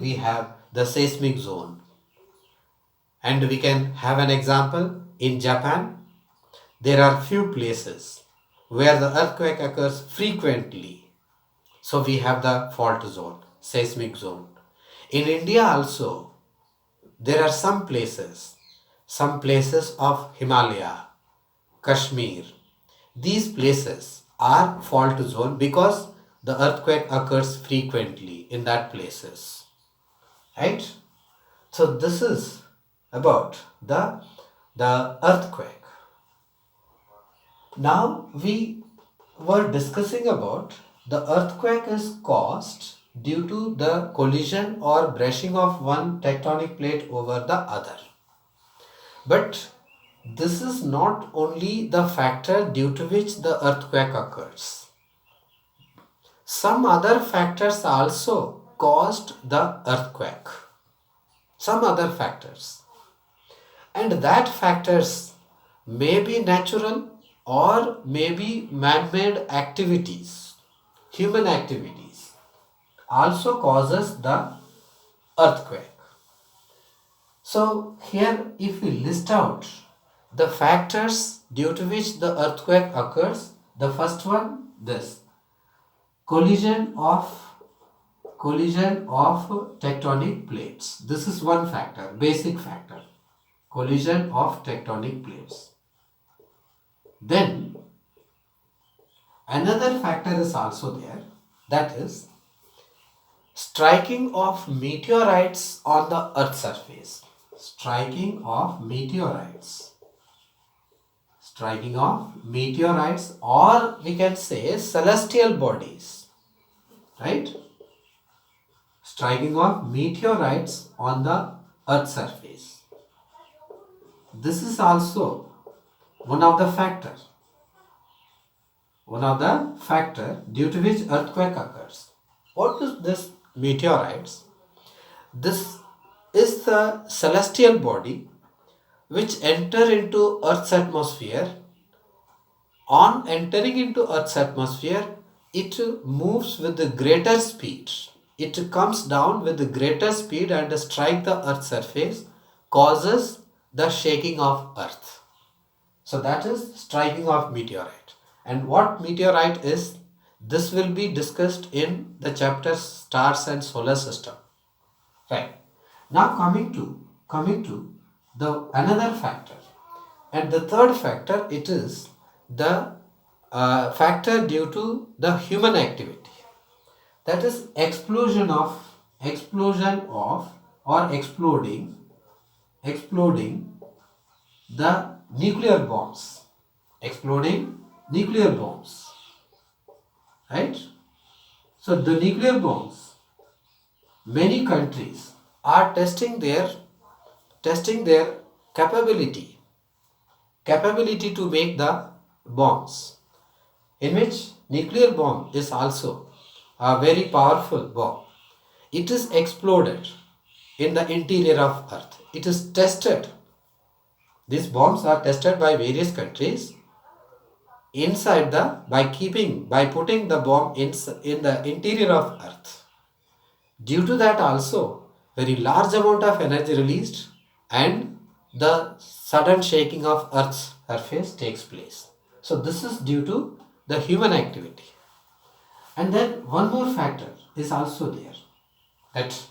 we have the seismic zone. And we can have an example in Japan. There are few places where the earthquake occurs frequently. So we have the fault zone, seismic zone. In India also, there are some places of Himalaya, Kashmir. These places are fault zone because the earthquake occurs frequently in that places. Right? So this is about the earthquake. Now we were discussing about the earthquake is caused due to the collision or brushing of one tectonic plate over the other. But this is not only the factor due to which the earthquake occurs. Some other factors also caused the earthquake. Some other factors. And that factors may be natural or may be man-made activities, human activities, also causes the earthquake. So here if we list out the factors due to which the earthquake occurs, the first one, this collision of tectonic plates. This is one factor, basic factor, collision of tectonic plates. Then another factor is also there, that is striking of meteorites on the earth surface. Striking of meteorites, or we can say celestial bodies, right? Striking of meteorites on the earth surface. This is also one of the factor due to which earthquake occurs. What is this meteorites? This is the celestial body which enter into Earth's atmosphere. On entering into Earth's atmosphere, it moves with the greater speed. It comes down with the greater speed and strike the Earth's surface, causes the shaking of Earth. So that is striking of meteorite. And what meteorite is, this will be discussed in the chapter stars and solar system. Right. Now coming to the another factor, and the third factor, it is the factor due to the human activity. That is explosion of or exploding the nuclear bombs, right? So the nuclear bombs, many countries are testing their capability to make the bombs, in which nuclear bomb is also a very powerful bomb. It is exploded in the interior of Earth. It is tested. These bombs are tested by various countries inside by putting the bomb in the interior of Earth. Due to that also, very large amount of energy released and the sudden shaking of Earth's surface takes place. So this is due to the human activity. And then one more factor is also there. That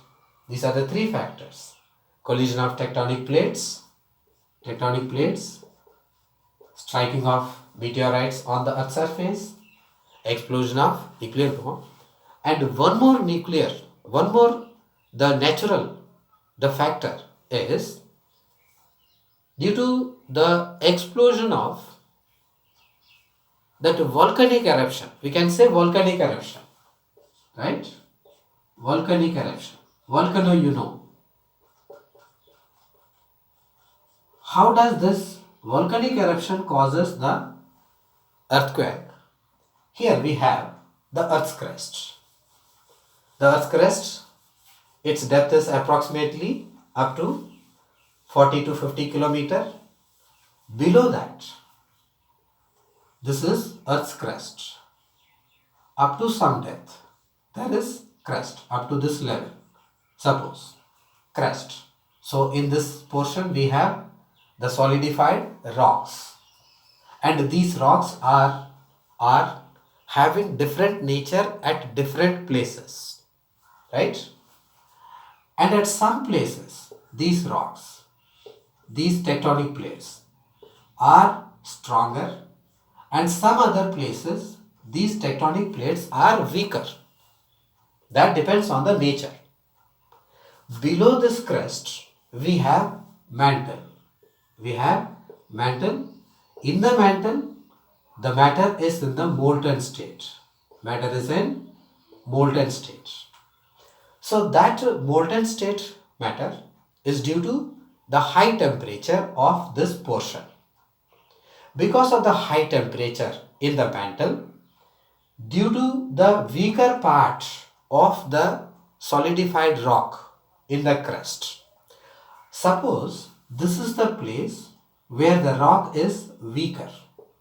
these are the three factors: collision of tectonic plates, striking of meteorites on the Earth's surface, explosion of nuclear bomb, and the factor is due to the explosion of that volcanic eruption. We can say volcanic eruption, right? Volcanic eruption. Volcano, you know. How does this volcanic eruption causes the earthquake? Here we have the Earth's crust. The Earth's crust, its depth is approximately up to 40 to 50 kilometer. Below that, this is Earth's crust. Up to some depth, that is crust, up to this level. Suppose crust. So in this portion we have the solidified rocks, and these rocks are having different nature at different places, right? And at some places these rocks, these tectonic plates are stronger, and some other places these tectonic plates are weaker. That depends on the nature. Below this crust we have mantle. We have mantle. In the mantle, the matter is in the molten state. Matter is in molten state. So that molten state matter is due to the high temperature of this portion. Because of the high temperature in the mantle, due to the weaker part of the solidified rock in the crust. Suppose this is the place where the rock is weaker.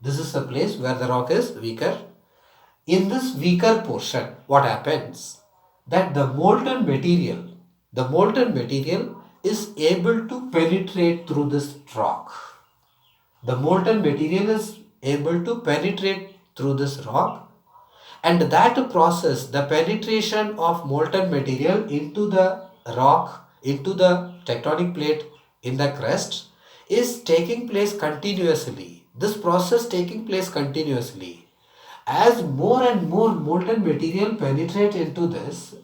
This is the place where the rock is weaker. In this weaker portion, what happens? That the molten material is able to penetrate through this rock. The molten material is able to penetrate through this rock, and that process, the penetration of molten material into the rock, into the tectonic plate in the crust, is taking place continuously. This process taking place continuously. As more and more molten material penetrate into this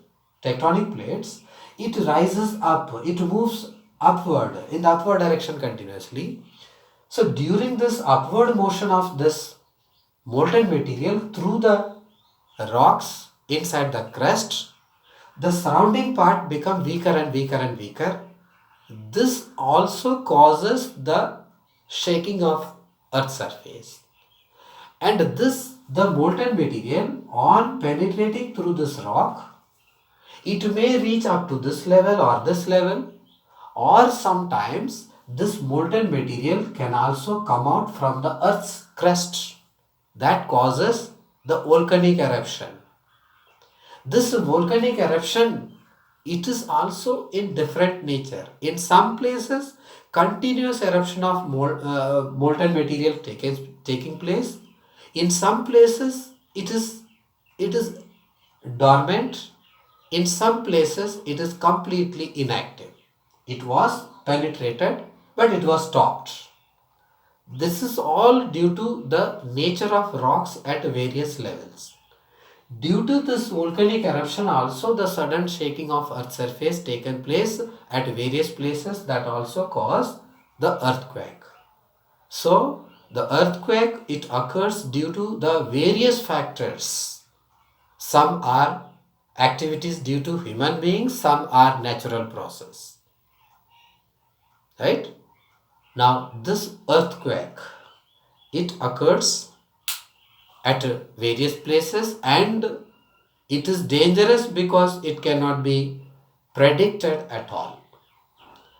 tectonic plates, it rises up, it moves upward, in the upward direction continuously. So during this upward motion of this molten material through the rocks inside the crust, the surrounding part become weaker and weaker and weaker. This also causes the shaking of earth surface. And this, the molten material on penetrating through this rock, it may reach up to this level or this level, or sometimes this molten material can also come out from the earth's crust. That causes the volcanic eruption. This volcanic eruption, it is also in different nature. In some places, continuous eruption of molten material taking place. In some places, it is dormant. In some places, it is completely inactive. It was penetrated, but it was stopped. This is all due to the nature of rocks at various levels. Due to this volcanic eruption also, the sudden shaking of earth surface taken place at various places, that also cause the earthquake. So the earthquake, it occurs due to the various factors. Some are activities due to human beings, some are natural process. Right? Now this earthquake, it occurs at various places, and it is dangerous because it cannot be predicted at all.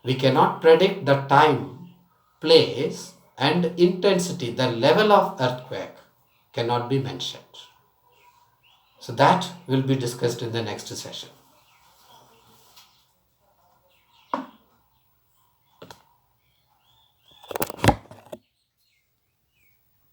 We cannot predict the time, place and intensity, the level of earthquake cannot be mentioned. So that will be discussed in the next session.